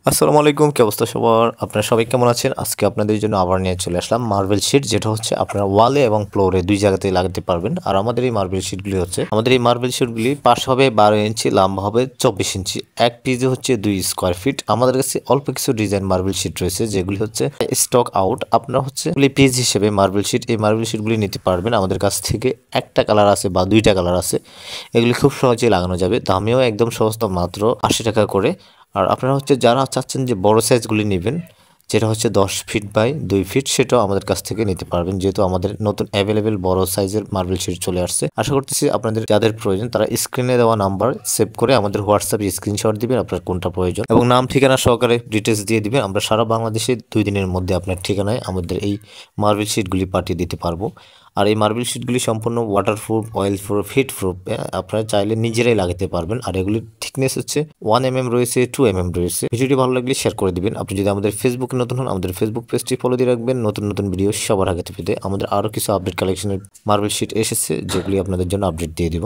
আসসালামু আলাইকুম, কি অবস্থা সবার? আপনারা সবাই কেমন আছেন? আজকে আপনাদের জন্য আবার নিয়ে চলে আসলাম মার্বেল শিট, যেটা হচ্ছে আপনারা ওয়ালে এবং ফ্লোরে দুই জায়গাতেই লাগাতে পারবেন। আর আমাদের এই মার্বেল শিটগুলি পাশ হবে 12 ইঞ্চি, লম্বা হবে 24 ইঞ্চি। এক পিসে হচ্ছে 2 স্কোয়ার ফিট। আমাদের কাছে অল্প কিছু ডিজাইন মার্বেল শিট রয়েছে, যেগুলি হচ্ছে স্টক আউট। আপনারা হচ্ছে পিস হিসেবে এই মার্বেল শিটগুলি নিতে পারবেন আমাদের কাছ থেকে। একটা কালার আছে বা দুইটা কালার আছে, এগুলি খুব সহজেই লাগানো যাবে। দামেও একদম সহজ, মাত্র 80 টাকা করে। আর আপনারা হচ্ছে যারা চাচ্ছেন যে বড় সাইজগুলি নেবেন, যেটা হচ্ছে 10 ফিট বাই 2 ফিট, সেটাও আমাদের কাছ থেকে নিতে পারবেন, যেহেতু আমাদের নতুন অ্যাভেলেবেল বড় সাইজের মার্বেল শিট চলে আসছে। আশা করতেছি আপনাদের যাদের প্রয়োজন তারা স্ক্রিনে দেওয়া নাম্বার সেভ করে আমাদের হোয়াটসঅ্যাপে স্ক্রিনশট দিবেন আপনার কোনটা প্রয়োজন, এবং নাম ঠিকানা সহকারে ডিটেলস দিয়ে দিবেন। আমরা সারা বাংলাদেশে 2 দিনের মধ্যে আপনার ঠিকানায় আমাদের এই মার্বেল শিটগুলি পাঠিয়ে দিতে পারবো। আর এই মার্বেল শিটগুলি সম্পূর্ণ waterproof, oil proof, heat proof. আপনারা চাইলে নিজেরাই লাগাতে পারবেন। আর এগুলির থিকনেস হচ্ছে 1 mm রয়েছে, 2 mm রয়েছে। ভিডিওটি ভালো লাগলে শেয়ার করে দিবেন। আপনি যদি আমাদের ফেসবুকে নতুন হন, আমাদের ফেসবুক পেজটি ফলো দিয়ে রাখবেন নতুন নতুন ভিডিও সবার আগে পেতে। আমাদের আরও কিছু আপডেট কালেকশনের মার্বেল শিট এসেছে, যেগুলি আপনাদের জন্য আপডেট দিয়ে দিব।